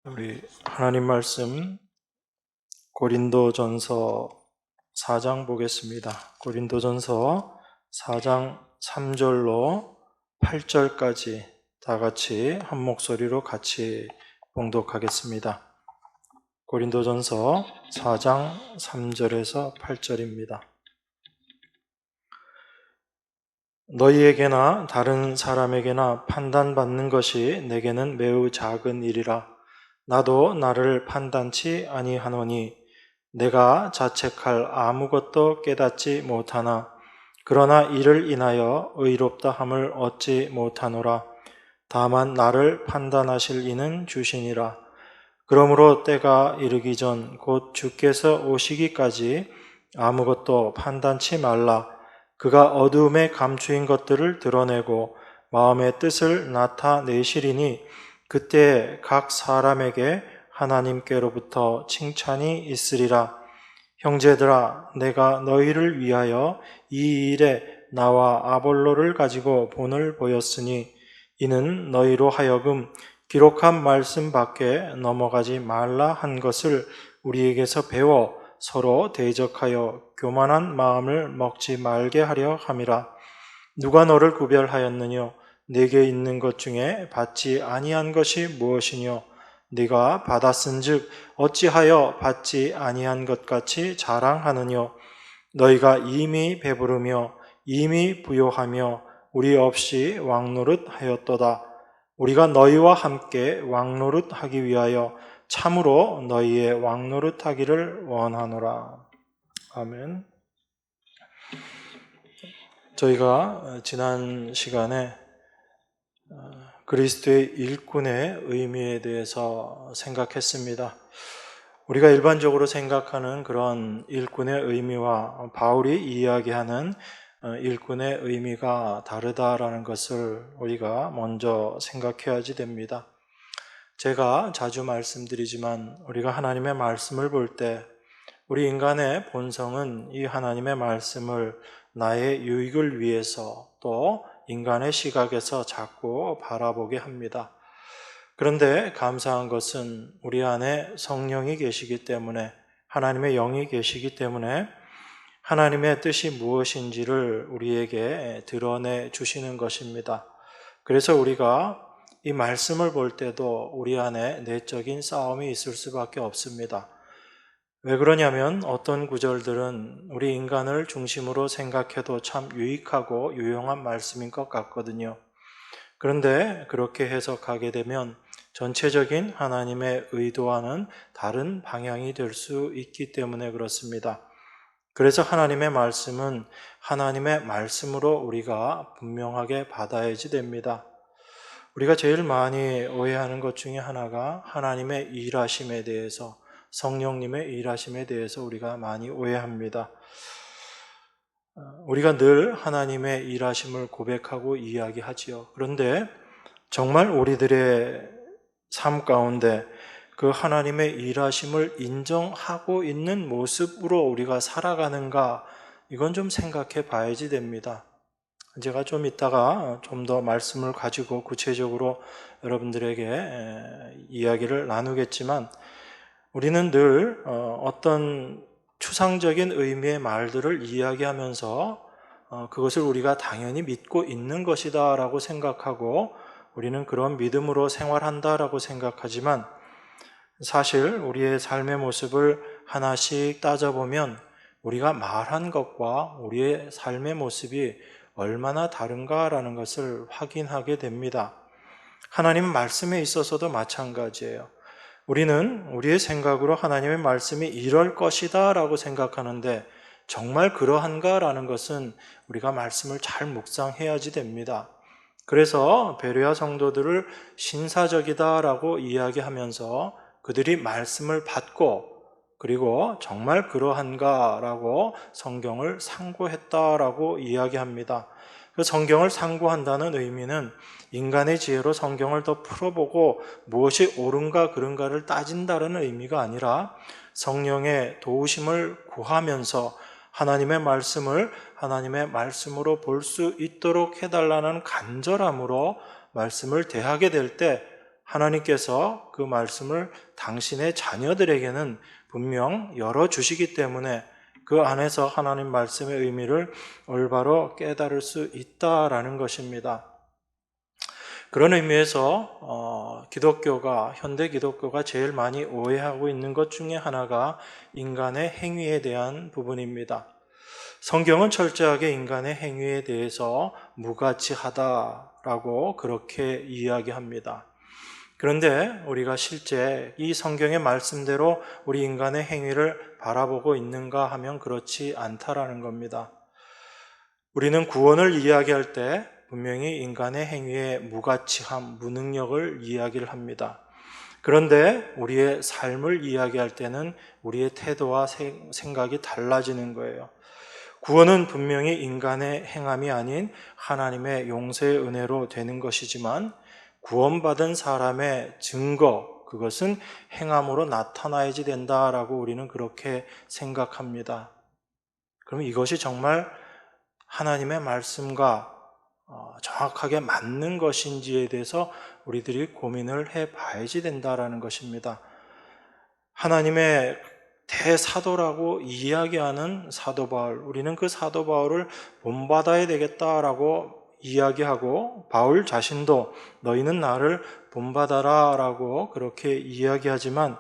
우리 하나님 말씀 고린도전서 4장 보겠습니다. 고린도전서 4장 3절로 8절까지 다 같이 한 목소리로 같이 봉독하겠습니다. 고린도전서 4장 3절에서 8절입니다. 너희에게나 다른 사람에게나 판단받는 것이 내게는 매우 작은 일이라. 나도 나를 판단치 아니하노니 내가 자책할 아무것도 깨닫지 못하나 그러나 이를 인하여 의롭다 함을 얻지 못하노라. 다만 나를 판단하실 이는 주시니라. 그러므로 때가 이르기 전 곧 주께서 오시기까지 아무것도 판단치 말라. 그가 어두움에 감추인 것들을 드러내고 마음의 뜻을 나타내시리니 그때 각 사람에게 하나님께로부터 칭찬이 있으리라. 형제들아, 내가 너희를 위하여 이 일에 나와 아볼로를 가지고 본을 보였으니 이는 너희로 하여금 기록한 말씀 밖에 넘어가지 말라 한 것을 우리에게서 배워 서로 대적하여 교만한 마음을 먹지 말게 하려 함이라. 누가 너를 구별하였느뇨? 네게 있는 것 중에 받지 아니한 것이 무엇이뇨? 네가 받았은즉 어찌하여 받지 아니한 것 같이 자랑하느뇨? 너희가 이미 배부르며 이미 부요하며 우리 없이 왕노릇하였도다. 우리가 너희와 함께 왕노릇하기 위하여 참으로 너희의 왕노릇하기를 원하노라. 아멘. 저희가 지난 시간에 그리스도의 일꾼의 의미에 대해서 생각했습니다. 우리가 일반적으로 생각하는 그런 일꾼의 의미와 바울이 이야기하는 일꾼의 의미가 다르다라는 것을 우리가 먼저 생각해야지 됩니다. 제가 자주 말씀드리지만 우리가 하나님의 말씀을 볼 때 우리 인간의 본성은 이 하나님의 말씀을 나의 유익을 위해서 또 인간의 시각에서 자꾸 바라보게 합니다. 그런데 감사한 것은 우리 안에 성령이 계시기 때문에 하나님의 영이 계시기 때문에 하나님의 뜻이 무엇인지를 우리에게 드러내 주시는 것입니다. 그래서 우리가 이 말씀을 볼 때도 우리 안에 내적인 싸움이 있을 수밖에 없습니다. 왜 그러냐면 어떤 구절들은 우리 인간을 중심으로 생각해도 참 유익하고 유용한 말씀인 것 같거든요. 그런데 그렇게 해석하게 되면 전체적인 하나님의 의도와는 다른 방향이 될 수 있기 때문에 그렇습니다. 그래서 하나님의 말씀은 하나님의 말씀으로 우리가 분명하게 받아야지 됩니다. 우리가 제일 많이 오해하는 것 중에 하나가 하나님의 일하심에 대해서, 성령님의 일하심에 대해서 우리가 많이 오해합니다. 우리가 늘 하나님의 일하심을 고백하고 이야기하지요. 그런데 정말 우리들의 삶 가운데 그 하나님의 일하심을 인정하고 있는 모습으로 우리가 살아가는가, 이건 좀 생각해 봐야지 됩니다. 제가 좀 이따가 좀 더 말씀을 가지고 구체적으로 여러분들에게 이야기를 나누겠지만 우리는 늘 어떤 추상적인 의미의 말들을 이야기하면서 그것을 우리가 당연히 믿고 있는 것이다 라고 생각하고 우리는 그런 믿음으로 생활한다라고 생각하지만 사실 우리의 삶의 모습을 하나씩 따져보면 우리가 말한 것과 우리의 삶의 모습이 얼마나 다른가라는 것을 확인하게 됩니다. 하나님 말씀에 있어서도 마찬가지예요. 우리는 우리의 생각으로 하나님의 말씀이 이럴 것이다 라고 생각하는데 정말 그러한가라는 것은 우리가 말씀을 잘 묵상해야지 됩니다. 그래서 베레아 성도들을 신사적이다라고 이야기하면서 그들이 말씀을 받고 그리고 정말 그러한가라고 성경을 상고했다라고 이야기합니다. 그 성경을 상고한다는 의미는 인간의 지혜로 성경을 더 풀어보고 무엇이 옳은가 그른가를 따진다는 의미가 아니라 성령의 도우심을 구하면서 하나님의 말씀을 하나님의 말씀으로 볼 수 있도록 해달라는 간절함으로 말씀을 대하게 될 때 하나님께서 그 말씀을 당신의 자녀들에게는 분명 열어주시기 때문에 그 안에서 하나님 말씀의 의미를 올바로 깨달을 수 있다라는 것입니다. 그런 의미에서 현대 기독교가 제일 많이 오해하고 있는 것 중에 하나가 인간의 행위에 대한 부분입니다. 성경은 철저하게 인간의 행위에 대해서 무가치하다라고 그렇게 이야기합니다. 그런데 우리가 실제 이 성경의 말씀대로 우리 인간의 행위를 바라보고 있는가 하면 그렇지 않다라는 겁니다. 우리는 구원을 이야기할 때 분명히 인간의 행위의 무가치함, 무능력을 이야기를 합니다. 그런데 우리의 삶을 이야기할 때는 우리의 태도와 생각이 달라지는 거예요. 구원은 분명히 인간의 행함이 아닌 하나님의 용서의 은혜로 되는 것이지만 구원받은 사람의 증거, 그것은 행함으로 나타나야지 된다라고 우리는 그렇게 생각합니다. 그럼 이것이 정말 하나님의 말씀과 정확하게 맞는 것인지에 대해서 우리들이 고민을 해봐야지 된다라는 것입니다. 하나님의 대사도라고 이야기하는 사도 바울, 우리는 그 사도 바울을 본받아야 되겠다라고 이야기하고 바울 자신도 너희는 나를 본받아라 라고 그렇게 이야기하지만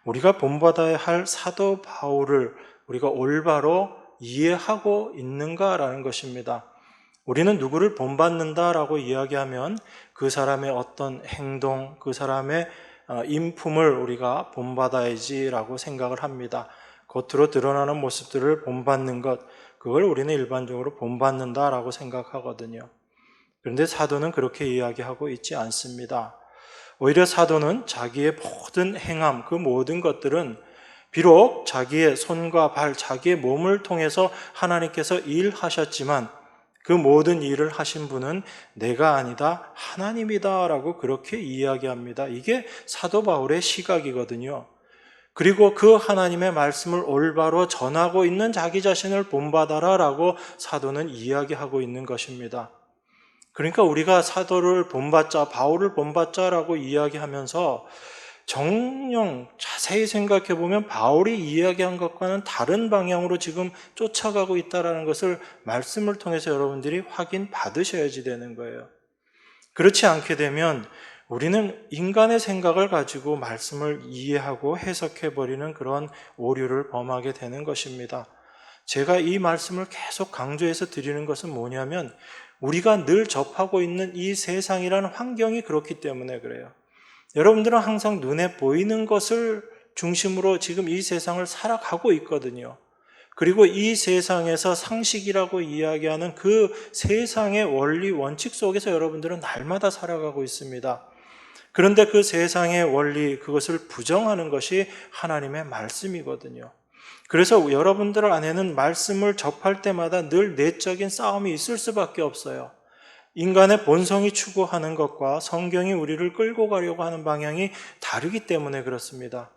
우리가 본받아야 할 사도 바울을 우리가 올바로 이해하고 있는가라는 것입니다. 우리는 누구를 본받는다라고 이야기하면 그 사람의 어떤 행동, 그 사람의 인품을 우리가 본받아야지라고 생각을 합니다. 겉으로 드러나는 모습들을 본받는 것, 그걸 우리는 일반적으로 본받는다라고 생각하거든요. 그런데 사도는 그렇게 이야기하고 있지 않습니다. 오히려 사도는 자기의 모든 행함, 그 모든 것들은 비록 자기의 손과 발, 자기의 몸을 통해서 하나님께서 일하셨지만 그 모든 일을 하신 분은 내가 아니다, 하나님이다 라고 그렇게 이야기합니다. 이게 사도 바울의 시각이거든요. 그리고 그 하나님의 말씀을 올바로 전하고 있는 자기 자신을 본받아라 라고 사도는 이야기하고 있는 것입니다. 그러니까 우리가 사도를 본받자, 바울을 본받자라고 이야기하면서 정녕 자세히 생각해 보면 바울이 이야기한 것과는 다른 방향으로 지금 쫓아가고 있다는 것을 말씀을 통해서 여러분들이 확인받으셔야지 되는 거예요. 그렇지 않게 되면 우리는 인간의 생각을 가지고 말씀을 이해하고 해석해 버리는 그런 오류를 범하게 되는 것입니다. 제가 이 말씀을 계속 강조해서 드리는 것은 뭐냐면 우리가 늘 접하고 있는 이 세상이라는 환경이 그렇기 때문에 그래요. 여러분들은 항상 눈에 보이는 것을 중심으로 지금 이 세상을 살아가고 있거든요. 그리고 이 세상에서 상식이라고 이야기하는 그 세상의 원리, 원칙 속에서 여러분들은 날마다 살아가고 있습니다. 그런데 그 세상의 원리, 그것을 부정하는 것이 하나님의 말씀이거든요. 그래서 여러분들 안에는 말씀을 접할 때마다 늘 내적인 싸움이 있을 수밖에 없어요. 인간의 본성이 추구하는 것과 성경이 우리를 끌고 가려고 하는 방향이 다르기 때문에 그렇습니다.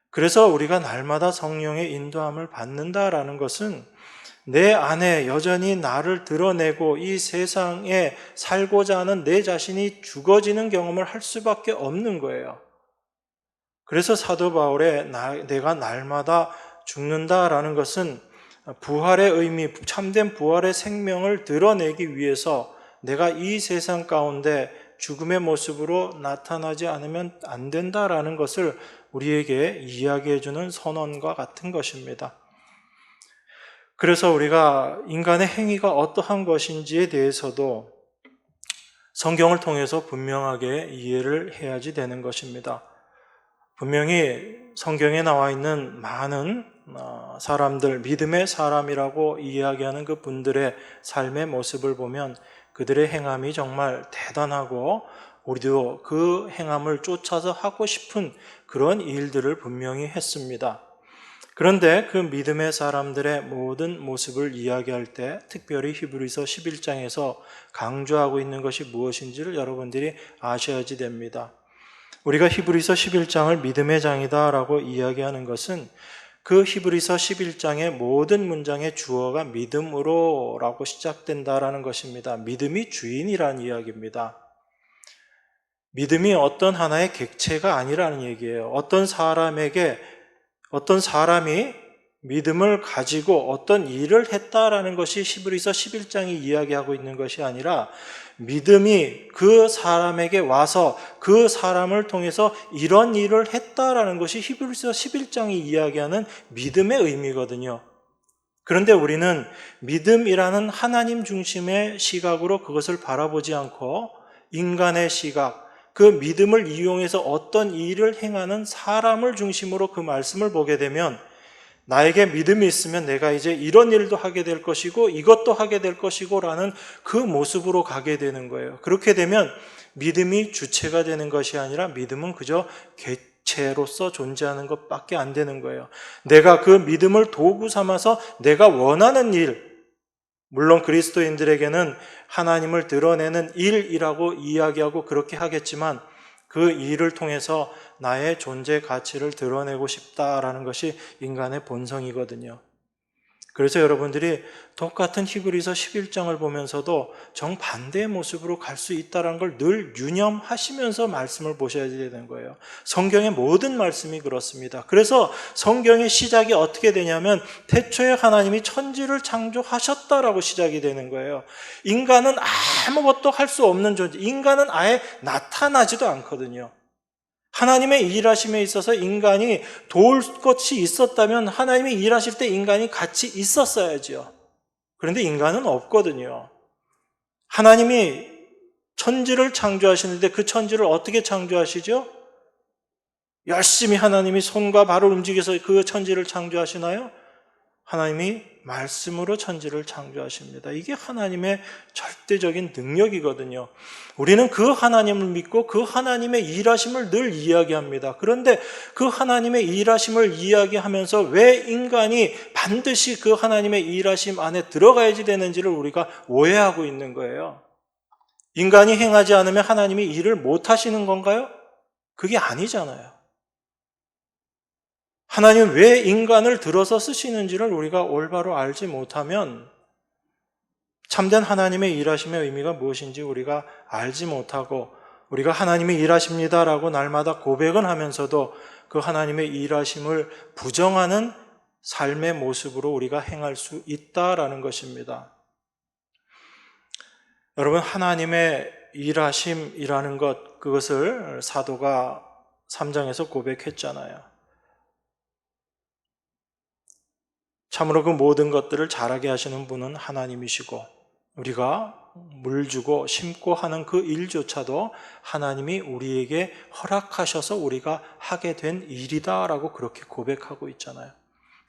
그래서 우리가 날마다 성령의 인도함을 받는다라는 것은 내 안에 여전히 나를 드러내고 이 세상에 살고자 하는 내 자신이 죽어지는 경험을 할 수밖에 없는 거예요. 그래서 사도 바울의 내가 날마다 죽는다라는 것은 부활의 의미, 참된 부활의 생명을 드러내기 위해서 내가 이 세상 가운데 죽음의 모습으로 나타나지 않으면 안 된다라는 것을 우리에게 이야기해 주는 선언과 같은 것입니다. 그래서 우리가 인간의 행위가 어떠한 것인지에 대해서도 성경을 통해서 분명하게 이해를 해야지 되는 것입니다. 분명히 성경에 나와 있는 많은 사람들, 믿음의 사람이라고 이야기하는 그 분들의 삶의 모습을 보면 그들의 행함이 정말 대단하고 우리도 그 행함을 쫓아서 하고 싶은 그런 일들을 분명히 했습니다. 그런데 그 믿음의 사람들의 모든 모습을 이야기할 때 특별히 히브리서 11장에서 강조하고 있는 것이 무엇인지를 여러분들이 아셔야지 됩니다. 우리가 히브리서 11장을 믿음의 장이다라고 이야기하는 것은 그 히브리서 11장의 모든 문장의 주어가 믿음으로라고 시작된다라는 것입니다. 믿음이 주인이라는 이야기입니다. 믿음이 어떤 하나의 객체가 아니라는 얘기예요. 어떤 사람이 믿음을 가지고 어떤 일을 했다라는 것이 히브리서 11장이 이야기하고 있는 것이 아니라 믿음이 그 사람에게 와서 그 사람을 통해서 이런 일을 했다라는 것이 히브리서 11장이 이야기하는 믿음의 의미거든요. 그런데 우리는 믿음이라는 하나님 중심의 시각으로 그것을 바라보지 않고 인간의 시각, 그 믿음을 이용해서 어떤 일을 행하는 사람을 중심으로 그 말씀을 보게 되면 나에게 믿음이 있으면 내가 이제 이런 일도 하게 될 것이고 이것도 하게 될 것이고 라는 그 모습으로 가게 되는 거예요. 그렇게 되면 믿음이 주체가 되는 것이 아니라 믿음은 그저 객체로서 존재하는 것밖에 안 되는 거예요. 내가 그 믿음을 도구 삼아서 내가 원하는 일, 물론 그리스도인들에게는 하나님을 드러내는 일이라고 이야기하고 그렇게 하겠지만 그 일을 통해서 나의 존재 가치를 드러내고 싶다라는 것이 인간의 본성이거든요. 그래서 여러분들이 똑같은 히브리서 11장을 보면서도 정반대의 모습으로 갈 수 있다는 걸 늘 유념하시면서 말씀을 보셔야 되는 거예요. 성경의 모든 말씀이 그렇습니다. 그래서 성경의 시작이 어떻게 되냐면 태초에 하나님이 천지를 창조하셨다라고 시작이 되는 거예요. 인간은 아무것도 할 수 없는 존재, 인간은 아예 나타나지도 않거든요. 하나님의 일하심에 있어서 인간이 도울 것이 있었다면 하나님이 일하실 때 인간이 같이 있었어야죠. 그런데 인간은 없거든요. 하나님이 천지를 창조하시는데 그 천지를 어떻게 창조하시죠? 열심히 하나님이 손과 발을 움직여서 그 천지를 창조하시나요? 하나님이 말씀으로 천지를 창조하십니다. 이게 하나님의 절대적인 능력이거든요. 우리는 그 하나님을 믿고 그 하나님의 일하심을 늘 이야기합니다. 그런데 그 하나님의 일하심을 이야기하면서 왜 인간이 반드시 그 하나님의 일하심 안에 들어가야지 되는지를 우리가 오해하고 있는 거예요. 인간이 행하지 않으면 하나님이 일을 못 하시는 건가요? 그게 아니잖아요. 하나님은 왜 인간을 들어서 쓰시는지를 우리가 올바로 알지 못하면 참된 하나님의 일하심의 의미가 무엇인지 우리가 알지 못하고 우리가 하나님이 일하십니다라고 날마다 고백은 하면서도 그 하나님의 일하심을 부정하는 삶의 모습으로 우리가 행할 수 있다라는 것입니다. 여러분, 하나님의 일하심이라는 것, 그것을 사도가 3장에서 고백했잖아요. 참으로 그 모든 것들을 잘하게 하시는 분은 하나님이시고 우리가 물 주고 심고 하는 그 일조차도 하나님이 우리에게 허락하셔서 우리가 하게 된 일이다라고 그렇게 고백하고 있잖아요.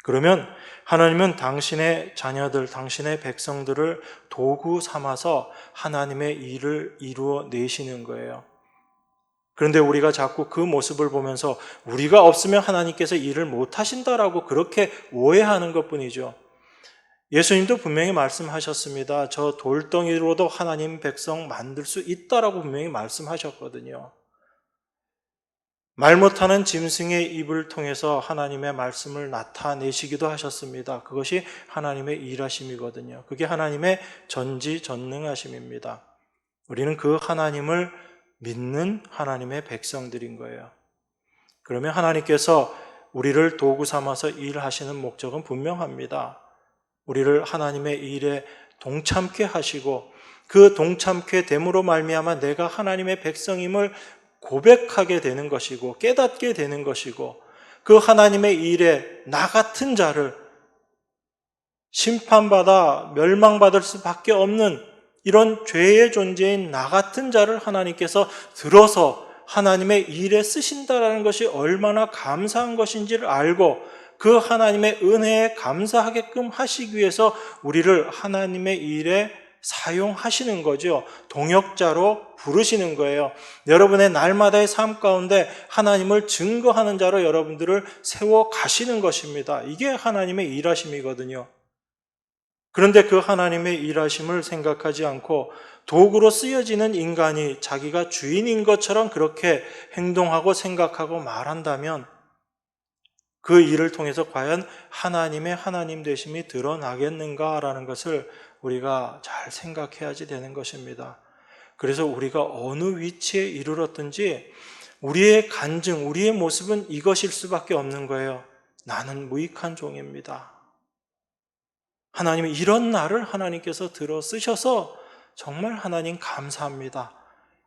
그러면 하나님은 당신의 자녀들, 당신의 백성들을 도구 삼아서 하나님의 일을 이루어 내시는 거예요. 그런데 우리가 자꾸 그 모습을 보면서 우리가 없으면 하나님께서 일을 못 하신다라고 그렇게 오해하는 것뿐이죠. 예수님도 분명히 말씀하셨습니다. 저 돌덩이로도 하나님 백성 만들 수 있다라고 분명히 말씀하셨거든요. 말 못하는 짐승의 입을 통해서 하나님의 말씀을 나타내시기도 하셨습니다. 그것이 하나님의 일하심이거든요. 그게 하나님의 전지전능하심입니다. 우리는 그 하나님을 믿는 하나님의 백성들인 거예요. 그러면 하나님께서 우리를 도구 삼아서 일하시는 목적은 분명합니다. 우리를 하나님의 일에 동참케 하시고 그 동참케 됨으로 말미암아 내가 하나님의 백성임을 고백하게 되는 것이고 깨닫게 되는 것이고 그 하나님의 일에 나 같은 자를 심판받아 멸망받을 수밖에 없는 이런 죄의 존재인 나 같은 자를 하나님께서 들어서 하나님의 일에 쓰신다라는 것이 얼마나 감사한 것인지를 알고 그 하나님의 은혜에 감사하게끔 하시기 위해서 우리를 하나님의 일에 사용하시는 거죠. 동역자로 부르시는 거예요. 여러분의 날마다의 삶 가운데 하나님을 증거하는 자로 여러분들을 세워 가시는 것입니다. 이게 하나님의 일하심이거든요. 그런데 그 하나님의 일하심을 생각하지 않고 도구로 쓰여지는 인간이 자기가 주인인 것처럼 그렇게 행동하고 생각하고 말한다면 그 일을 통해서 과연 하나님의 하나님 되심이 드러나겠는가라는 것을 우리가 잘 생각해야지 되는 것입니다. 그래서 우리가 어느 위치에 이르렀든지 우리의 간증, 우리의 모습은 이것일 수밖에 없는 거예요. 나는 무익한 종입니다. 하나님이 이런 나를 하나님께서 들어 쓰셔서 정말 하나님 감사합니다.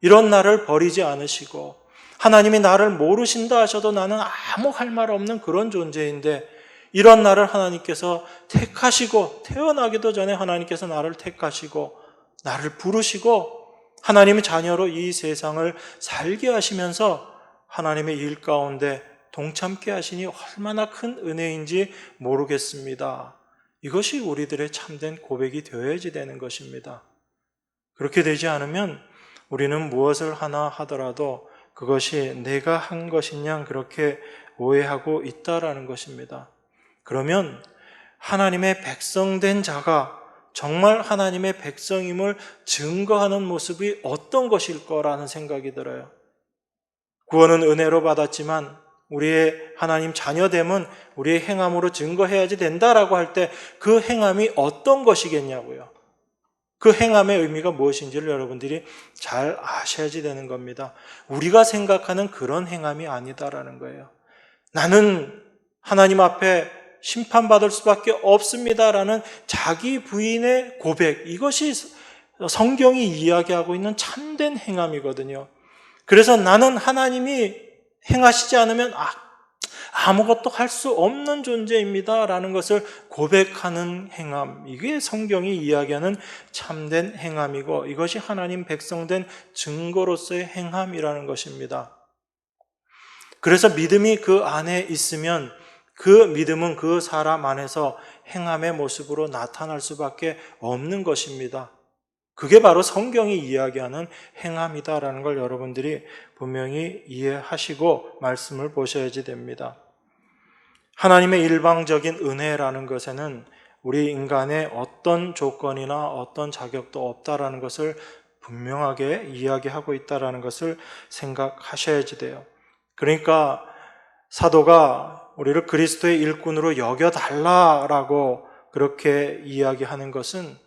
이런 나를 버리지 않으시고 하나님이 나를 모르신다 하셔도 나는 아무 할 말 없는 그런 존재인데 이런 나를 하나님께서 택하시고 태어나기도 전에 하나님께서 나를 택하시고 나를 부르시고 하나님의 자녀로 이 세상을 살게 하시면서 하나님의 일 가운데 동참케 하시니 얼마나 큰 은혜인지 모르겠습니다. 이것이 우리들의 참된 고백이 되어야지 되는 것입니다. 그렇게 되지 않으면 우리는 무엇을 하나 하더라도 그것이 내가 한 것인 양 그렇게 오해하고 있다라는 것입니다. 그러면 하나님의 백성된 자가 정말 하나님의 백성임을 증거하는 모습이 어떤 것일 거라는 생각이 들어요. 구원은 은혜로 받았지만 우리의 하나님 자녀됨은 우리의 행함으로 증거해야지 된다라고 할 때 그 행함이 어떤 것이겠냐고요. 그 행함의 의미가 무엇인지를 여러분들이 잘 아셔야지 되는 겁니다. 우리가 생각하는 그런 행함이 아니다라는 거예요. 나는 하나님 앞에 심판받을 수밖에 없습니다라는 자기 부인의 고백, 이것이 성경이 이야기하고 있는 참된 행함이거든요. 그래서 나는 하나님이 행하시지 않으면 아무것도 할 수 없는 존재입니다 라는 것을 고백하는 행함, 이게 성경이 이야기하는 참된 행함이고 이것이 하나님 백성된 증거로서의 행함이라는 것입니다. 그래서 믿음이 그 안에 있으면 그 믿음은 그 사람 안에서 행함의 모습으로 나타날 수밖에 없는 것입니다. 그게 바로 성경이 이야기하는 행함이다라는 걸 여러분들이 분명히 이해하시고 말씀을 보셔야지 됩니다. 하나님의 일방적인 은혜라는 것에는 우리 인간의 어떤 조건이나 어떤 자격도 없다라는 것을 분명하게 이야기하고 있다라는 것을 생각하셔야지 돼요. 그러니까 사도가 우리를 그리스도의 일꾼으로 여겨달라라고 그렇게 이야기하는 것은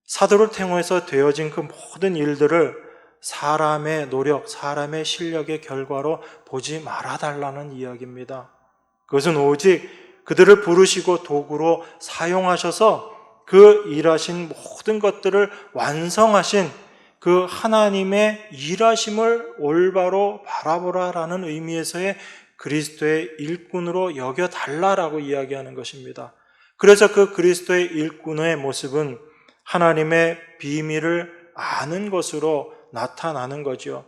사도를 통해서 되어진 그 모든 일들을 사람의 노력, 사람의 실력의 결과로 보지 말아달라는 이야기입니다. 그것은 오직 그들을 부르시고 도구로 사용하셔서 그 일하신 모든 것들을 완성하신 그 하나님의 일하심을 올바로 바라보라라는 의미에서의 그리스도의 일꾼으로 여겨달라라고 이야기하는 것입니다. 그래서 그 그리스도의 일꾼의 모습은 하나님의 비밀을 아는 것으로 나타나는 거죠.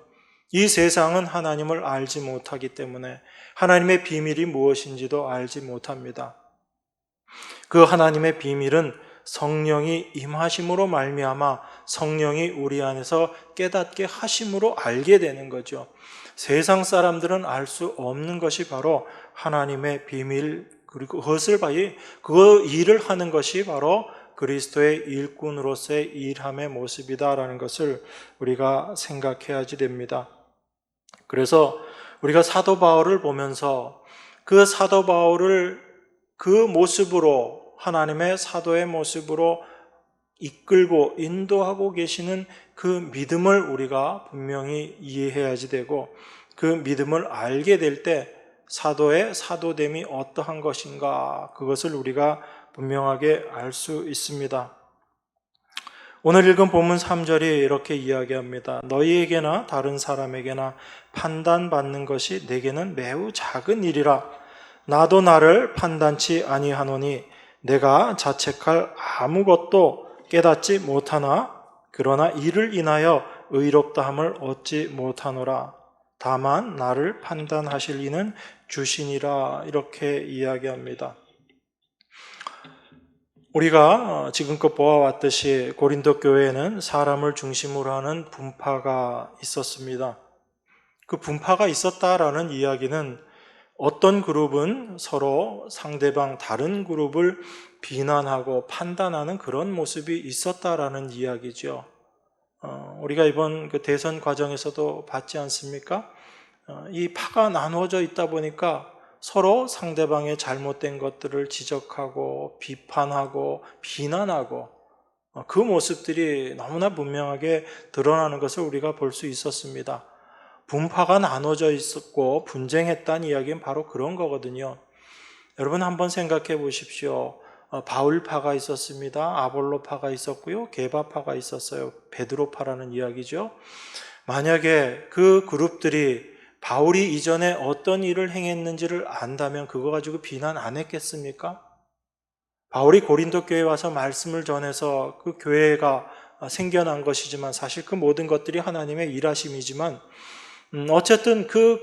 이 세상은 하나님을 알지 못하기 때문에 하나님의 비밀이 무엇인지도 알지 못합니다. 그 하나님의 비밀은 성령이 임하심으로 말미암아 성령이 우리 안에서 깨닫게 하심으로 알게 되는 거죠. 세상 사람들은 알 수 없는 것이 바로 하나님의 비밀, 그리고 그 일을 하는 것이 바로 그리스도의 일꾼으로서의 일함의 모습이다라는 것을 우리가 생각해야지 됩니다. 그래서 우리가 사도 바울을 보면서 그 사도 바울을 그 모습으로 하나님의 사도의 모습으로 이끌고 인도하고 계시는 그 믿음을 우리가 분명히 이해해야지 되고 그 믿음을 알게 될 때 사도의 사도됨이 어떠한 것인가 그것을 우리가 분명하게 알 수 있습니다. 오늘 읽은 본문 3절이 이렇게 이야기합니다. 너희에게나 다른 사람에게나 판단받는 것이 내게는 매우 작은 일이라. 나도 나를 판단치 아니하노니 내가 자책할 아무것도 깨닫지 못하나 그러나 이를 인하여 의롭다함을 얻지 못하노라. 다만 나를 판단하실 이는 주시니라. 이렇게 이야기합니다. 우리가 지금껏 보아왔듯이 고린도 교회에는 사람을 중심으로 하는 분파가 있었습니다. 그 분파가 있었다라는 이야기는 어떤 그룹은 서로 상대방 다른 그룹을 비난하고 판단하는 그런 모습이 있었다라는 이야기죠. 우리가 이번 그 대선 과정에서도 봤지 않습니까? 이 파가 나누어져 있다 보니까 서로 상대방의 잘못된 것들을 지적하고 비판하고 비난하고 그 모습들이 너무나 분명하게 드러나는 것을 우리가 볼 수 있었습니다. 분파가 나눠져 있었고 분쟁했다는 이야기는 바로 그런 거거든요. 여러분 한번 생각해 보십시오. 바울파가 있었습니다. 아볼로파가 있었고요. 게바파가 있었어요. 베드로파라는 이야기죠. 만약에 그 그룹들이 바울이 이전에 어떤 일을 행했는지를 안다면 그거 가지고 비난 안 했겠습니까? 바울이 고린도 교회에 와서 말씀을 전해서 그 교회가 생겨난 것이지만 사실 그 모든 것들이 하나님의 일하심이지만 어쨌든 그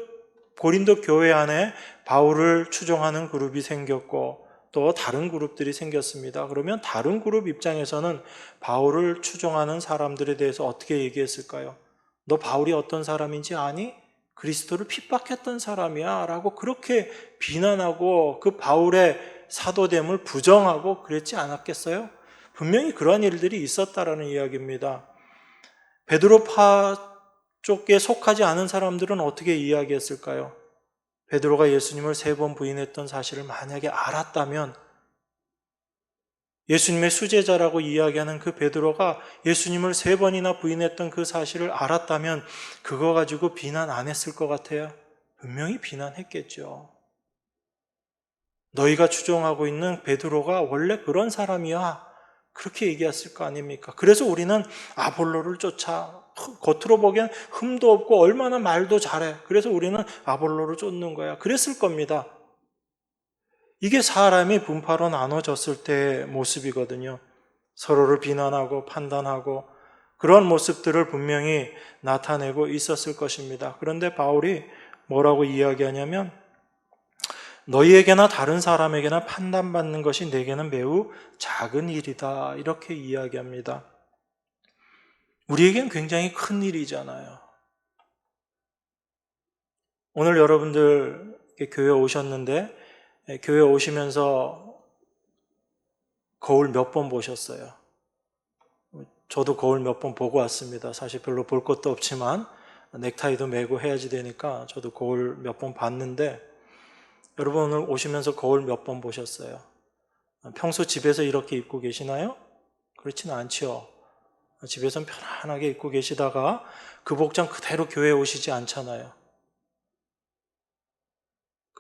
고린도 교회 안에 바울을 추종하는 그룹이 생겼고 또 다른 그룹들이 생겼습니다. 그러면 다른 그룹 입장에서는 바울을 추종하는 사람들에 대해서 어떻게 얘기했을까요? 너 바울이 어떤 사람인지 아니? 그리스도를 핍박했던 사람이야 라고 그렇게 비난하고 그 바울의 사도됨을 부정하고 그랬지 않았겠어요? 분명히 그런 일들이 있었다라는 이야기입니다. 베드로파 쪽에 속하지 않은 사람들은 어떻게 이야기했을까요? 베드로가 예수님을 3번 부인했던 사실을 만약에 알았다면 예수님의 수제자라고 이야기하는 그 베드로가 예수님을 3번이나 부인했던 그 사실을 알았다면 그거 가지고 비난 안 했을 것 같아요? 분명히 비난했겠죠. 너희가 추종하고 있는 베드로가 원래 그런 사람이야. 그렇게 얘기했을 거 아닙니까? 그래서 우리는 아볼로를 쫓아. 겉으로 보기엔 흠도 없고 얼마나 말도 잘해. 그래서 우리는 아볼로를 쫓는 거야. 그랬을 겁니다. 이게 사람이 분파로 나눠졌을 때의 모습이거든요. 서로를 비난하고 판단하고 그런 모습들을 분명히 나타내고 있었을 것입니다. 그런데 바울이 뭐라고 이야기하냐면 너희에게나 다른 사람에게나 판단받는 것이 내게는 매우 작은 일이다. 이렇게 이야기합니다. 우리에겐 굉장히 큰 일이잖아요. 오늘 여러분들 교회 오셨는데 교회 오시면서 거울 몇 번 보셨어요? 저도 거울 몇 번 보고 왔습니다. 사실 별로 볼 것도 없지만 넥타이도 매고 해야지 되니까 저도 거울 몇 번 봤는데 여러분 오늘 오시면서 거울 몇 번 보셨어요? 평소 집에서 이렇게 입고 계시나요? 그렇지는 않죠. 집에서는 편안하게 입고 계시다가 그 복장 그대로 교회에 오시지 않잖아요.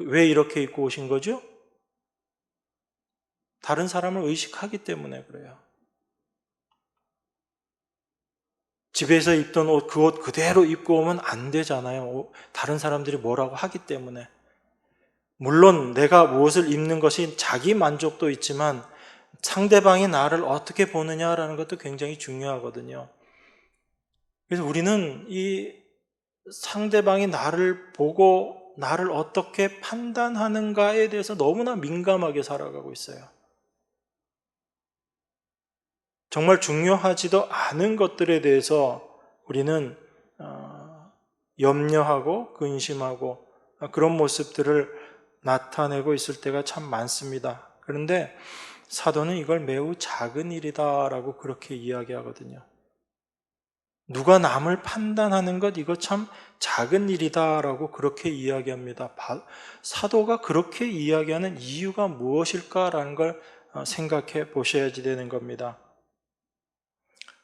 왜 이렇게 입고 오신 거죠? 다른 사람을 의식하기 때문에 그래요. 집에서 입던 옷, 그 옷 그대로 입고 오면 안 되잖아요. 다른 사람들이 뭐라고 하기 때문에. 물론 내가 무엇을 입는 것이 자기 만족도 있지만 상대방이 나를 어떻게 보느냐라는 것도 굉장히 중요하거든요. 그래서 우리는 이 상대방이 나를 보고 나를 어떻게 판단하는가에 대해서 너무나 민감하게 살아가고 있어요. 정말 중요하지도 않은 것들에 대해서 우리는 염려하고 근심하고 그런 모습들을 나타내고 있을 때가 참 많습니다. 그런데 사도는 이걸 매우 작은 일이다라고 그렇게 이야기하거든요. 누가 남을 판단하는 것 이거 참 작은 일이다라고 그렇게 이야기합니다. 사도가 그렇게 이야기하는 이유가 무엇일까라는 걸 생각해 보셔야지 되는 겁니다.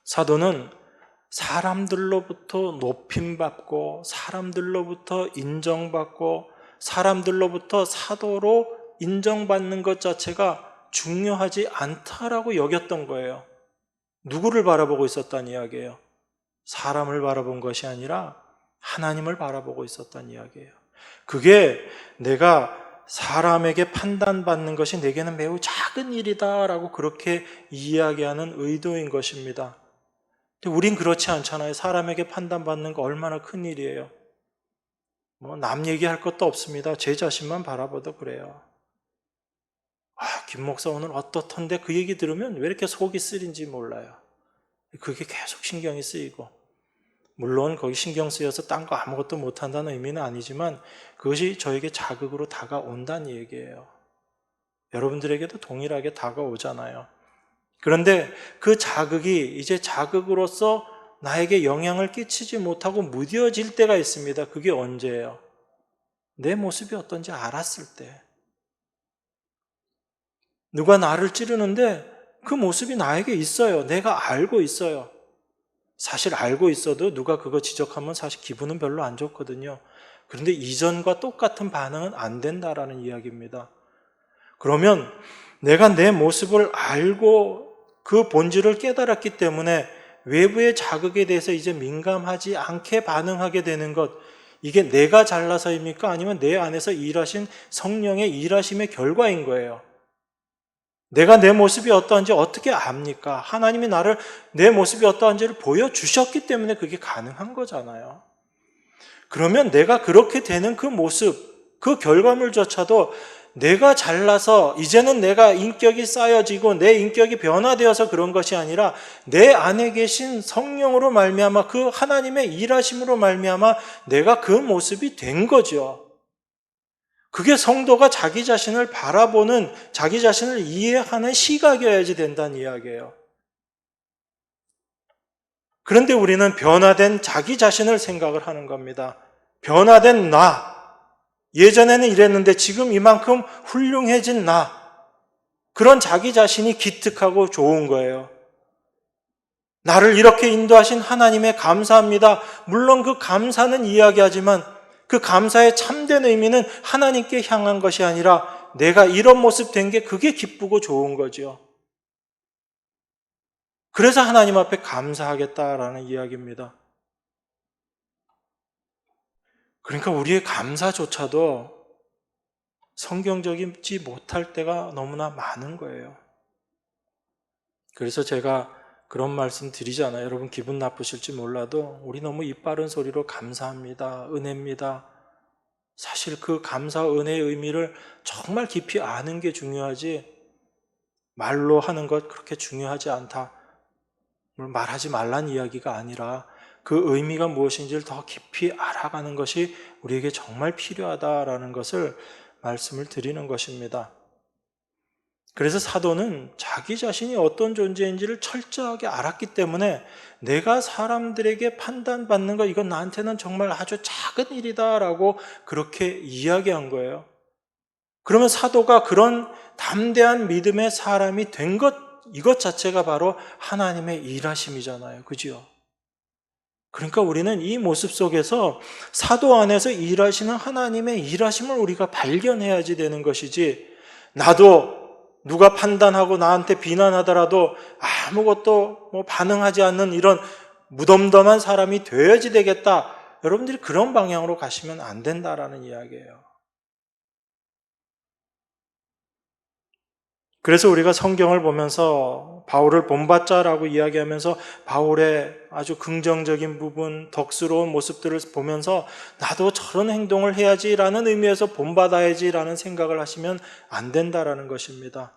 사도는 사람들로부터 높임받고 사람들로부터 인정받고 사람들로부터 사도로 인정받는 것 자체가 중요하지 않다라고 여겼던 거예요. 누구를 바라보고 있었단 이야기예요? 사람을 바라본 것이 아니라 하나님을 바라보고 있었단 이야기예요. 그게 내가 사람에게 판단받는 것이 내게는 매우 작은 일이다라고 그렇게 이야기하는 의도인 것입니다. 근데 우린 그렇지 않잖아요. 사람에게 판단받는 거 얼마나 큰 일이에요. 남 얘기할 것도 없습니다. 제 자신만 바라봐도 그래요. 김 목사 오늘 어떻던데 그 얘기 들으면 왜 이렇게 속이 쓰린지 몰라요. 그게 계속 신경이 쓰이고 물론 거기 신경 쓰여서 딴 거 아무것도 못한다는 의미는 아니지만 그것이 저에게 자극으로 다가온다는 얘기예요. 여러분들에게도 동일하게 다가오잖아요. 그런데 그 자극이 이제 자극으로서 나에게 영향을 끼치지 못하고 무뎌질 때가 있습니다. 그게 언제예요? 내 모습이 어떤지 알았을 때. 누가 나를 찌르는데 그 모습이 나에게 있어요. 내가 알고 있어요. 사실 알고 있어도 누가 그거 지적하면 사실 기분은 별로 안 좋거든요. 그런데 이전과 똑같은 반응은 안 된다라는 이야기입니다. 그러면 내가 내 모습을 알고 그 본질을 깨달았기 때문에 외부의 자극에 대해서 이제 민감하지 않게 반응하게 되는 것, 이게 내가 잘나서입니까? 아니면 내 안에서 일하신 성령의 일하심의 결과인 거예요. 내가 내 모습이 어떠한지 어떻게 압니까? 하나님이 나를 내 모습이 어떠한지를 보여주셨기 때문에 그게 가능한 거잖아요. 그러면 내가 그렇게 되는 그 모습, 그 결과물조차도 내가 잘나서 이제는 내가 인격이 쌓여지고 내 인격이 변화되어서 그런 것이 아니라 내 안에 계신 성령으로 말미암아 그 하나님의 일하심으로 말미암아 내가 그 모습이 된 거죠. 그게 성도가 자기 자신을 바라보는, 자기 자신을 이해하는 시각이어야지 된다는 이야기예요. 그런데 우리는 변화된 자기 자신을 생각을 하는 겁니다. 변화된 나. 예전에는 이랬는데 지금 이만큼 훌륭해진 나. 그런 자기 자신이 기특하고 좋은 거예요. 나를 이렇게 인도하신 하나님에 감사합니다. 물론 그 감사는 이야기하지만 그 감사의 참된 의미는 하나님께 향한 것이 아니라 내가 이런 모습 된 게 그게 기쁘고 좋은 거죠. 그래서 하나님 앞에 감사하겠다라는 이야기입니다. 그러니까 우리의 감사조차도 성경적이지 못할 때가 너무나 많은 거예요. 그래서 제가 그런 말씀 드리잖아요. 여러분 기분 나쁘실지 몰라도 우리 너무 입 바른 소리로 감사합니다. 은혜입니다. 사실 그 감사 은혜의 의미를 정말 깊이 아는 게 중요하지 말로 하는 것 그렇게 중요하지 않다. 말하지 말란 이야기가 아니라 그 의미가 무엇인지를 더 깊이 알아가는 것이 우리에게 정말 필요하다라는 것을 말씀을 드리는 것입니다. 그래서 사도는 자기 자신이 어떤 존재인지를 철저하게 알았기 때문에 내가 사람들에게 판단받는 거 이건 나한테는 정말 아주 작은 일이다라고 그렇게 이야기한 거예요. 그러면 사도가 그런 담대한 믿음의 사람이 된 것, 이것 자체가 바로 하나님의 일하심이잖아요. 그죠? 그러니까 우리는 이 모습 속에서 사도 안에서 일하시는 하나님의 일하심을 우리가 발견해야지 되는 것이지, 나도 누가 판단하고 나한테 비난하더라도 아무것도 반응하지 않는 이런 무덤덤한 사람이 되어야지 되겠다. 여러분들이 그런 방향으로 가시면 안 된다라는 이야기예요. 그래서 우리가 성경을 보면서 바울을 본받자라고 이야기하면서 바울의 아주 긍정적인 부분, 덕스러운 모습들을 보면서 나도 저런 행동을 해야지라는 의미에서 본받아야지라는 생각을 하시면 안 된다라는 것입니다.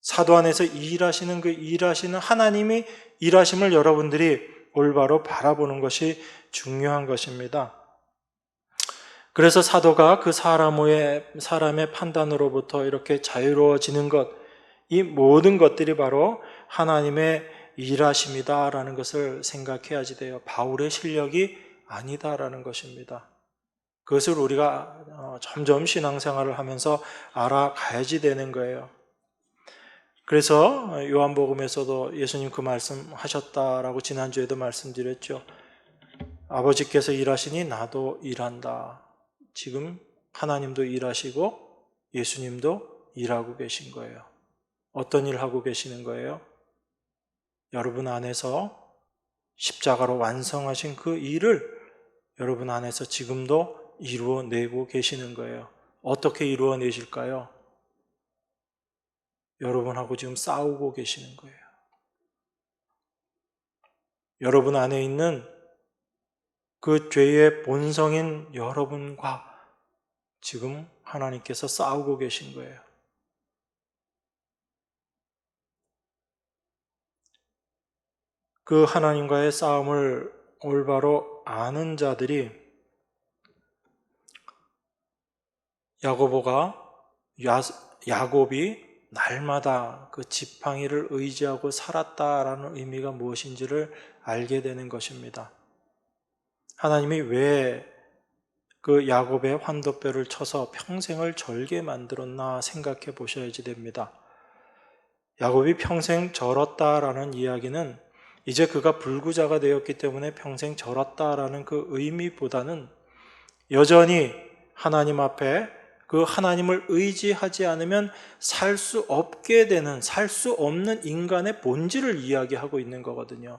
사도 안에서 일하시는 그 일하시는 하나님이 일하심을 여러분들이 올바로 바라보는 것이 중요한 것입니다. 그래서 사도가 그 사람의 판단으로부터 이렇게 자유로워지는 것, 이 모든 것들이 바로 하나님의 일하심이다라는 것을 생각해야지 돼요. 바울의 실력이 아니다라는 것입니다. 그것을 우리가 점점 신앙생활을 하면서 알아가야지 되는 거예요. 그래서 요한복음에서도 예수님 그 말씀 하셨다라고 지난주에도 말씀드렸죠. 아버지께서 일하시니 나도 일한다. 지금 하나님도 일하시고 예수님도 일하고 계신 거예요. 어떤 일 하고 계시는 거예요? 여러분 안에서 십자가로 완성하신 그 일을 여러분 안에서 지금도 이루어내고 계시는 거예요. 어떻게 이루어내실까요? 여러분하고 지금 싸우고 계시는 거예요. 여러분 안에 있는 그 죄의 본성인 여러분과 지금 하나님께서 싸우고 계신 거예요. 그 하나님과의 싸움을 올바로 아는 자들이 야곱이 날마다 그 지팡이를 의지하고 살았다라는 의미가 무엇인지를 알게 되는 것입니다. 하나님이 왜 그 야곱의 환도뼈를 쳐서 평생을 절게 만들었나 생각해 보셔야지 됩니다. 야곱이 평생 절었다라는 이야기는 이제 그가 불구자가 되었기 때문에 평생 절었다라는 그 의미보다는 여전히 하나님 앞에 그 하나님을 의지하지 않으면 살 수 없게 되는, 살 수 없는 인간의 본질을 이야기하고 있는 거거든요.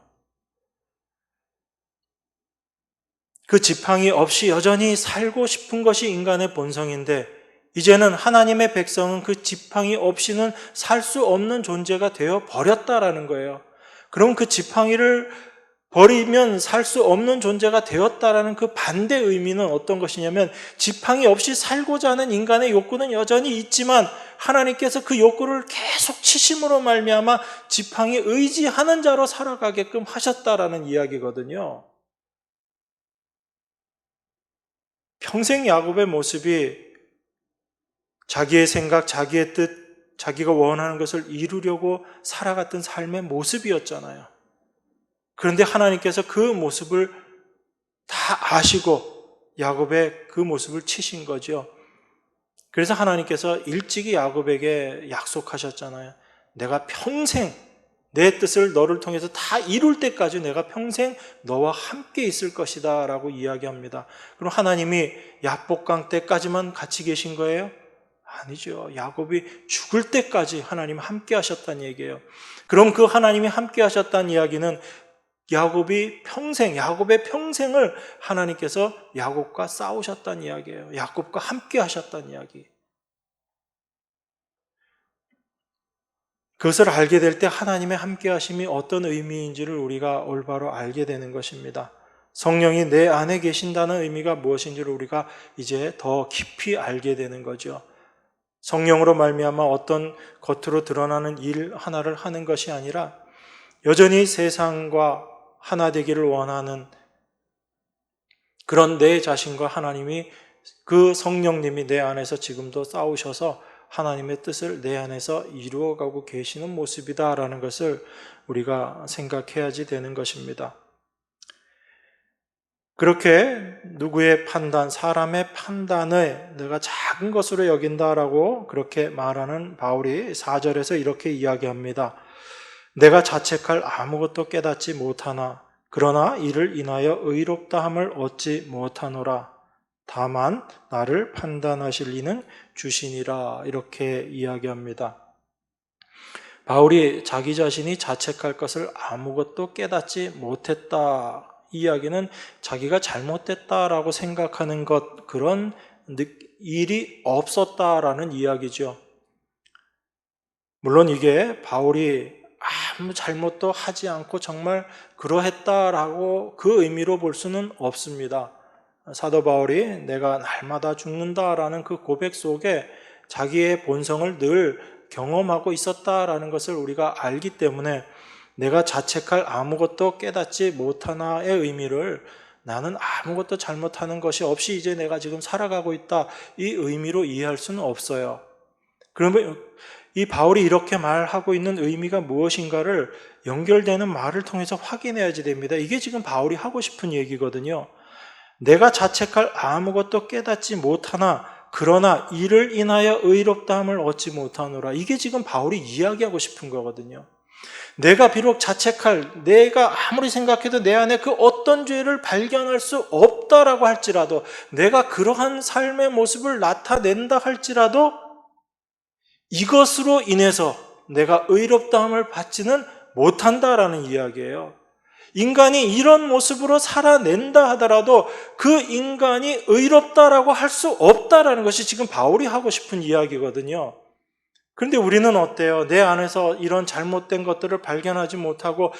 그 지팡이 없이 여전히 살고 싶은 것이 인간의 본성인데 이제는 하나님의 백성은 그 지팡이 없이는 살 수 없는 존재가 되어 버렸다라는 거예요. 그럼 그 지팡이를 버리면 살 수 없는 존재가 되었다라는 그 반대 의미는 어떤 것이냐면 지팡이 없이 살고자 하는 인간의 욕구는 여전히 있지만 하나님께서 그 욕구를 계속 치심으로 말미암아 지팡이 의지하는 자로 살아가게끔 하셨다라는 이야기거든요. 평생 야곱의 모습이 자기의 생각, 자기의 뜻, 자기가 원하는 것을 이루려고 살아갔던 삶의 모습이었잖아요. 그런데 하나님께서 그 모습을 다 아시고 야곱의 그 모습을 치신 거죠. 그래서 하나님께서 일찍이 야곱에게 약속하셨잖아요. 내가 평생 내 뜻을 너를 통해서 다 이룰 때까지 내가 평생 너와 함께 있을 것이다 라고 이야기합니다. 그럼 하나님이 약복강 때까지만 같이 계신 거예요? 아니죠. 야곱이 죽을 때까지 하나님 함께 하셨다는 얘기예요. 그럼 그 하나님이 함께 하셨다는 이야기는 야곱의 평생을 하나님께서 야곱과 싸우셨다는 이야기예요. 야곱과 함께 하셨다는 이야기. 그것을 알게 될 때 하나님의 함께 하심이 어떤 의미인지를 우리가 올바로 알게 되는 것입니다. 성령이 내 안에 계신다는 의미가 무엇인지를 우리가 이제 더 깊이 알게 되는 거죠. 성령으로 말미암아 어떤 겉으로 드러나는 일 하나를 하는 것이 아니라 여전히 세상과 하나 되기를 원하는 그런 내 자신과 하나님이 그 성령님이 내 안에서 지금도 싸우셔서 하나님의 뜻을 내 안에서 이루어가고 계시는 모습이다라는 것을 우리가 생각해야지 되는 것입니다. 그렇게 누구의 판단, 사람의 판단을 내가 작은 것으로 여긴다라고 그렇게 말하는 바울이 4절에서 이렇게 이야기합니다. 내가 자책할 아무것도 깨닫지 못하나 그러나 이를 인하여 의롭다함을 얻지 못하노라. 다만 나를 판단하실 이는 주시니라. 이렇게 이야기합니다. 바울이 자기 자신이 자책할 것을 아무것도 깨닫지 못했다. 이 이야기는 자기가 잘못됐다라고 생각하는 것, 그런 일이 없었다라는 이야기죠. 물론 이게 바울이 아무 잘못도 하지 않고 정말 그러했다라고 그 의미로 볼 수는 없습니다. 사도 바울이 내가 날마다 죽는다라는 그 고백 속에 자기의 본성을 늘 경험하고 있었다라는 것을 우리가 알기 때문에 내가 자책할 아무것도 깨닫지 못하나의 의미를 나는 아무것도 잘못하는 것이 없이 이제 내가 지금 살아가고 있다, 이 의미로 이해할 수는 없어요. 그러면 이 바울이 이렇게 말하고 있는 의미가 무엇인가를 연결되는 말을 통해서 확인해야지 됩니다. 이게 지금 바울이 하고 싶은 얘기거든요. 내가 자책할 아무것도 깨닫지 못하나 그러나 이를 인하여 의롭다함을 얻지 못하노라. 이게 지금 바울이 이야기하고 싶은 거거든요. 내가 비록 자책할, 내가 아무리 생각해도 내 안에 그 어떤 죄를 발견할 수 없다라고 할지라도, 내가 그러한 삶의 모습을 나타낸다 할지라도 이것으로 인해서 내가 의롭다함을 받지는 못한다라는 이야기예요. 인간이 이런 모습으로 살아낸다 하더라도 그 인간이 의롭다라고 할 수 없다라는 것이 지금 바울이 하고 싶은 이야기거든요. 그런데 우리는 어때요? 내 안에서 이런 잘못된 것들을 발견하지 못하고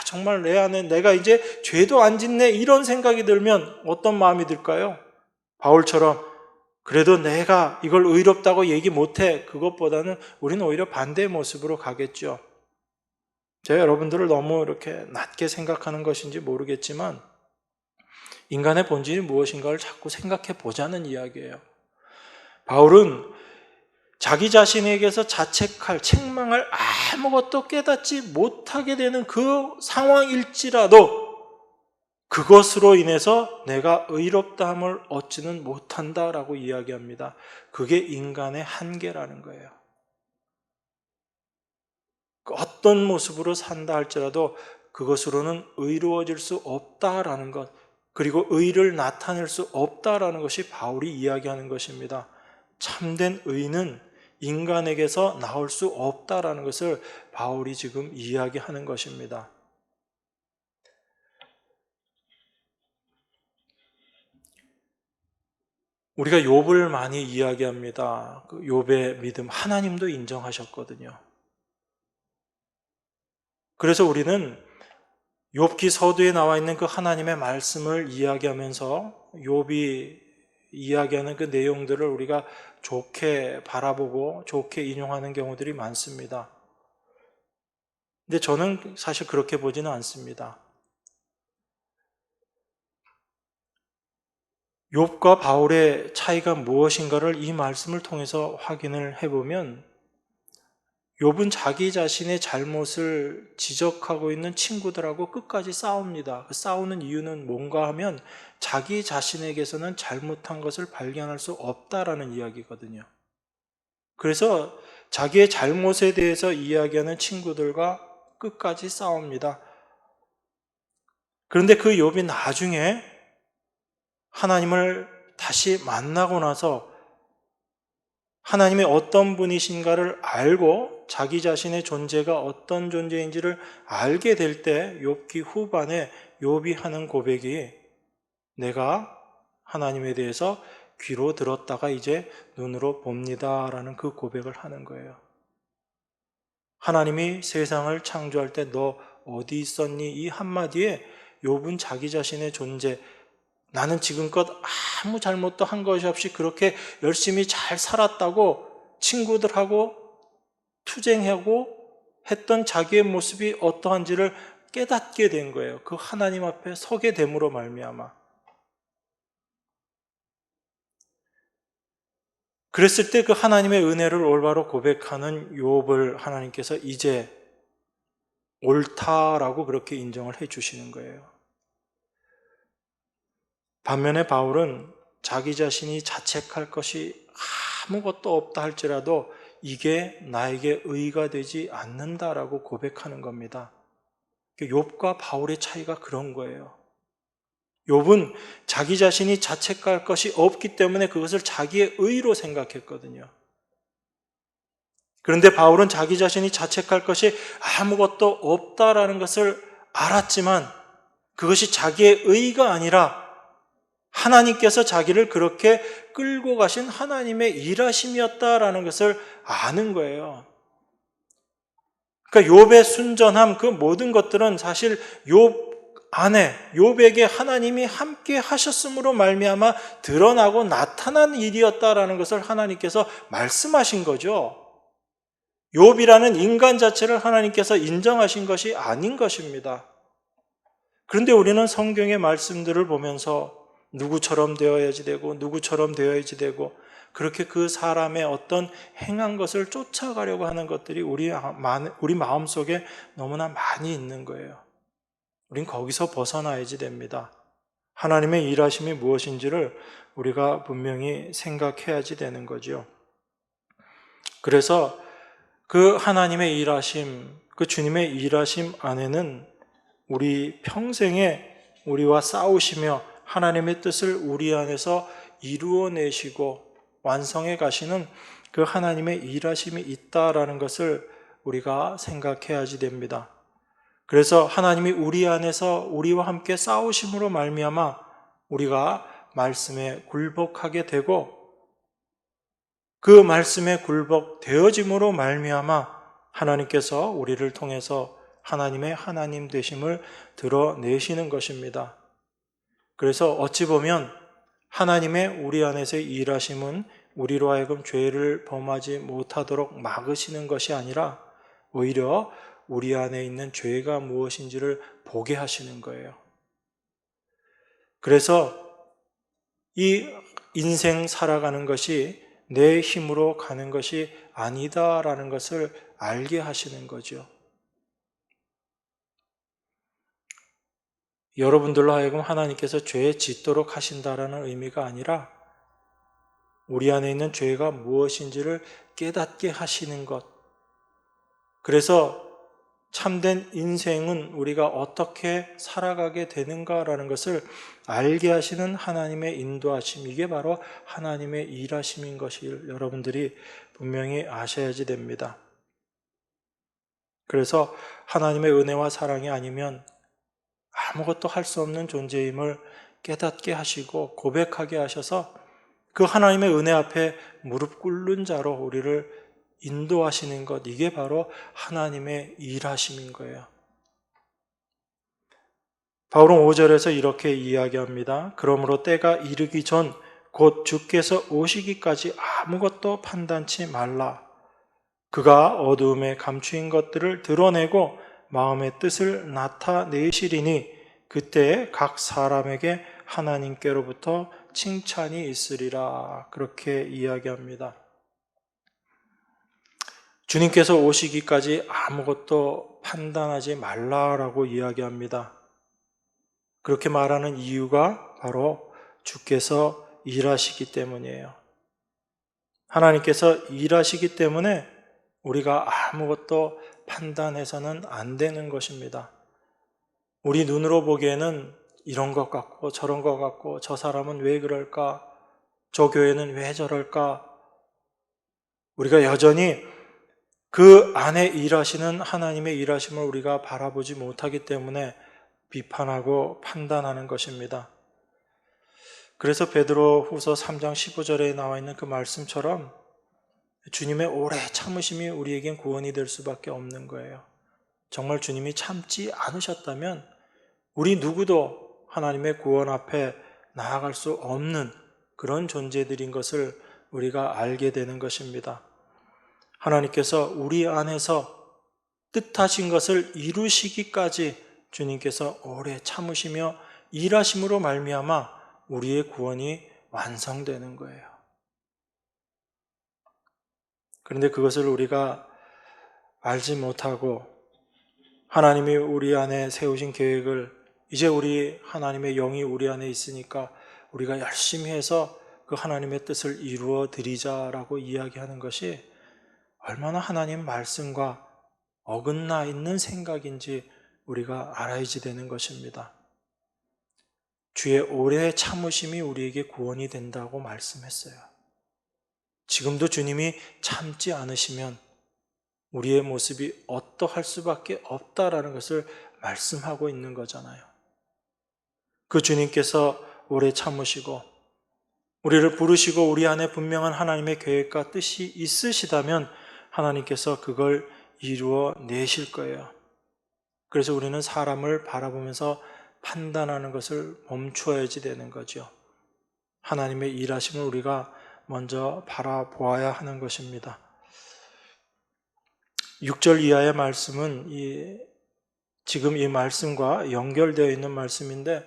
정말 내 안에 내가 이제 죄도 안 짓네 이런 생각이 들면 어떤 마음이 들까요? 바울처럼 그래도 내가 이걸 의롭다고 얘기 못해. 그것보다는 우리는 오히려 반대의 모습으로 가겠죠. 제가 여러분들을 너무 이렇게 낮게 생각하는 것인지 모르겠지만 인간의 본질이 무엇인가를 자꾸 생각해 보자는 이야기예요. 바울은 자기 자신에게서 자책할, 책망할 아무것도 깨닫지 못하게 되는 그 상황일지라도 그것으로 인해서 내가 의롭다함을 얻지는 못한다라고 이야기합니다. 그게 인간의 한계라는 거예요. 어떤 모습으로 산다 할지라도 그것으로는 의로워질 수 없다라는 것, 그리고 의를 나타낼 수 없다라는 것이 바울이 이야기하는 것입니다. 참된 의는 인간에게서 나올 수 없다라는 것을 바울이 지금 이야기하는 것입니다. 우리가 욥을 많이 이야기합니다. 그 욥의 믿음, 하나님도 인정하셨거든요. 그래서 우리는 욥기 서두에 나와 있는 그 하나님의 말씀을 이야기하면서 욥이 이야기하는 그 내용들을 우리가 좋게 바라보고 좋게 인용하는 경우들이 많습니다. 근데 저는 사실 그렇게 보지는 않습니다. 욥과 바울의 차이가 무엇인가를 이 말씀을 통해서 확인을 해보면 욥은 자기 자신의 잘못을 지적하고 있는 친구들하고 끝까지 싸웁니다. 그 싸우는 이유는 뭔가 하면 자기 자신에게서는 잘못한 것을 발견할 수 없다라는 이야기거든요. 그래서 자기의 잘못에 대해서 이야기하는 친구들과 끝까지 싸웁니다. 그런데 그 욥이 나중에 하나님을 다시 만나고 나서 하나님이 어떤 분이신가를 알고 자기 자신의 존재가 어떤 존재인지를 알게 될 때 욥기 후반에 욥이 하는 고백이 내가 하나님에 대해서 귀로 들었다가 이제 눈으로 봅니다라는 그 고백을 하는 거예요. 하나님이 세상을 창조할 때 너 어디 있었니? 이 한마디에 욥은 자기 자신의 존재, 나는 지금껏 아무 잘못도 한 것이 없이 그렇게 열심히 잘 살았다고 친구들하고 투쟁하고 했던 자기의 모습이 어떠한지를 깨닫게 된 거예요. 그 하나님 앞에 서게 됨으로 말미암아. 그랬을 때 그 하나님의 은혜를 올바로 고백하는 욥을 하나님께서 이제 옳다라고 그렇게 인정을 해 주시는 거예요. 반면에 바울은 자기 자신이 자책할 것이 아무것도 없다 할지라도 이게 나에게 의가 되지 않는다라고 고백하는 겁니다. 욥과 바울의 차이가 그런 거예요. 욥은 자기 자신이 자책할 것이 없기 때문에 그것을 자기의 의로 생각했거든요. 그런데 바울은 자기 자신이 자책할 것이 아무것도 없다라는 것을 알았지만 그것이 자기의 의가 아니라 하나님께서 자기를 그렇게 끌고 가신 하나님의 일하심이었다라는 것을 아는 거예요. 그러니까 욥의 순전함, 그 모든 것들은 사실 욥 안에 욥에게 하나님이 함께 하셨음으로 말미암아 드러나고 나타난 일이었다라는 것을 하나님께서 말씀하신 거죠. 욥이라는 인간 자체를 하나님께서 인정하신 것이 아닌 것입니다. 그런데 우리는 성경의 말씀들을 보면서 누구처럼 되어야지 되고 누구처럼 되어야지 되고 그렇게 그 사람의 어떤 행한 것을 쫓아가려고 하는 것들이 우리 마음속에 너무나 많이 있는 거예요. 우린 거기서 벗어나야지 됩니다. 하나님의 일하심이 무엇인지를 우리가 분명히 생각해야지 되는 거죠. 그래서 그 하나님의 일하심, 그 주님의 일하심 안에는 우리 평생에 우리와 싸우시며 하나님의 뜻을 우리 안에서 이루어내시고 완성해 가시는 그 하나님의 일하심이 있다라는 것을 우리가 생각해야지 됩니다. 그래서 하나님이 우리 안에서 우리와 함께 싸우심으로 말미암아 우리가 말씀에 굴복하게 되고 그 말씀에 굴복되어짐으로 말미암아 하나님께서 우리를 통해서 하나님의 하나님 되심을 드러내시는 것입니다. 그래서 어찌 보면 하나님의 우리 안에서의 일하심은 우리로 하여금 죄를 범하지 못하도록 막으시는 것이 아니라 오히려 우리 안에 있는 죄가 무엇인지를 보게 하시는 거예요. 그래서 이 인생 살아가는 것이 내 힘으로 가는 것이 아니다라는 것을 알게 하시는 거죠. 여러분들로 하여금 하나님께서 죄에 짓도록 하신다라는 의미가 아니라 우리 안에 있는 죄가 무엇인지를 깨닫게 하시는 것. 그래서 참된 인생은 우리가 어떻게 살아가게 되는가라는 것을 알게 하시는 하나님의 인도하심, 이게 바로 하나님의 일하심인 것을 여러분들이 분명히 아셔야지 됩니다. 그래서 하나님의 은혜와 사랑이 아니면 아무것도 할 수 없는 존재임을 깨닫게 하시고 고백하게 하셔서 그 하나님의 은혜 앞에 무릎 꿇는 자로 우리를 인도하시는 것, 이게 바로 하나님의 일하심인 거예요. 바울은 5절에서 이렇게 이야기합니다. 그러므로 때가 이르기 전 곧 주께서 오시기까지 아무것도 판단치 말라. 그가 어두움에 감추인 것들을 드러내고 마음의 뜻을 나타내시리니 그때 각 사람에게 하나님께로부터 칭찬이 있으리라. 그렇게 이야기합니다. 주님께서 오시기까지 아무것도 판단하지 말라라고 이야기합니다. 그렇게 말하는 이유가 바로 주께서 일하시기 때문이에요. 하나님께서 일하시기 때문에 우리가 아무것도 판단해서는 안 되는 것입니다. 우리 눈으로 보기에는 이런 것 같고 저런 것 같고 저 사람은 왜 그럴까? 저 교회는 왜 저럴까? 우리가 여전히 그 안에 일하시는 하나님의 일하심을 우리가 바라보지 못하기 때문에 비판하고 판단하는 것입니다. 그래서 베드로 후서 3장 15절에 나와 있는 그 말씀처럼 주님의 오래 참으심이 우리에겐 구원이 될 수밖에 없는 거예요. 정말 주님이 참지 않으셨다면 우리 누구도 하나님의 구원 앞에 나아갈 수 없는 그런 존재들인 것을 우리가 알게 되는 것입니다. 하나님께서 우리 안에서 뜻하신 것을 이루시기까지 주님께서 오래 참으시며 일하심으로 말미암아 우리의 구원이 완성되는 거예요. 그런데 그것을 우리가 알지 못하고 하나님이 우리 안에 세우신 계획을 이제 우리 하나님의 영이 우리 안에 있으니까 우리가 열심히 해서 그 하나님의 뜻을 이루어 드리자라고 이야기하는 것이 얼마나 하나님 말씀과 어긋나 있는 생각인지 우리가 알아야지 되는 것입니다. 주의 오래 참으심이 우리에게 구원이 된다고 말씀했어요. 지금도 주님이 참지 않으시면 우리의 모습이 어떠할 수밖에 없다라는 것을 말씀하고 있는 거잖아요. 그 주님께서 오래 참으시고 우리를 부르시고 우리 안에 분명한 하나님의 계획과 뜻이 있으시다면 하나님께서 그걸 이루어 내실 거예요. 그래서 우리는 사람을 바라보면서 판단하는 것을 멈추어야지 되는 거죠. 하나님의 일하심을 우리가 먼저 바라보아야 하는 것입니다. 6절 이하의 말씀은 지금 이 말씀과 연결되어 있는 말씀인데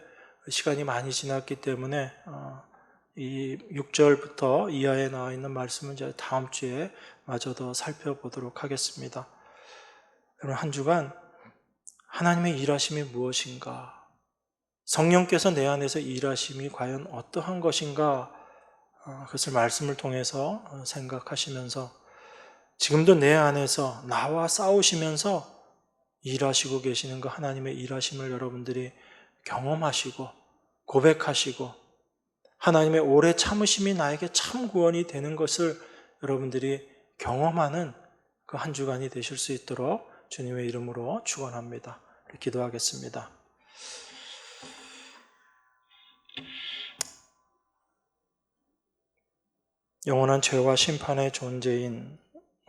시간이 많이 지났기 때문에 이 6절부터 이하에 나와 있는 말씀은 이제 다음 주에 마저 더 살펴보도록 하겠습니다. 여러분, 한 주간 하나님의 일하심이 무엇인가? 성령께서 내 안에서 일하심이 과연 어떠한 것인가? 그것을 말씀을 통해서 생각하시면서 지금도 내 안에서 나와 싸우시면서 일하시고 계시는 그 하나님의 일하심을 여러분들이 경험하시고 고백하시고 하나님의 오래 참으심이 나에게 참 구원이 되는 것을 여러분들이 경험하는 그 한 주간이 되실 수 있도록 주님의 이름으로 축원합니다. 기도하겠습니다. 영원한 죄와 심판의 존재인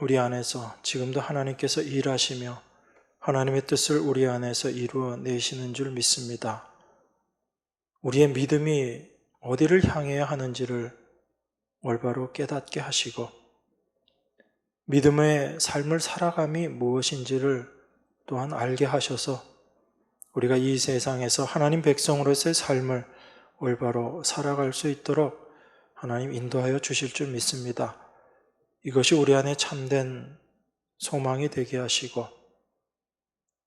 우리 안에서 지금도 하나님께서 일하시며 하나님의 뜻을 우리 안에서 이루어 내시는 줄 믿습니다. 우리의 믿음이 어디를 향해야 하는지를 올바로 깨닫게 하시고 믿음의 삶을 살아감이 무엇인지를 또한 알게 하셔서 우리가 이 세상에서 하나님 백성으로서의 삶을 올바로 살아갈 수 있도록 하나님 인도하여 주실 줄 믿습니다. 이것이 우리 안에 참된 소망이 되게 하시고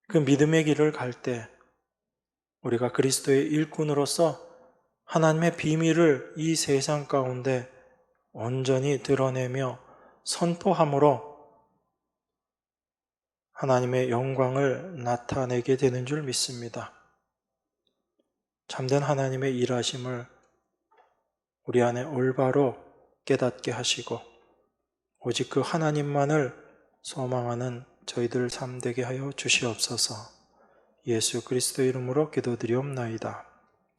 그 믿음의 길을 갈 때 우리가 그리스도의 일꾼으로서 하나님의 비밀을 이 세상 가운데 온전히 드러내며 선포함으로 하나님의 영광을 나타내게 되는 줄 믿습니다. 참된 하나님의 일하심을 우리 안에 올바로 깨닫게 하시고 오직 그 하나님만을 소망하는 저희들 삶 되게 하여 주시옵소서. 예수 그리스도 이름으로 기도드리옵나이다.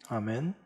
아멘.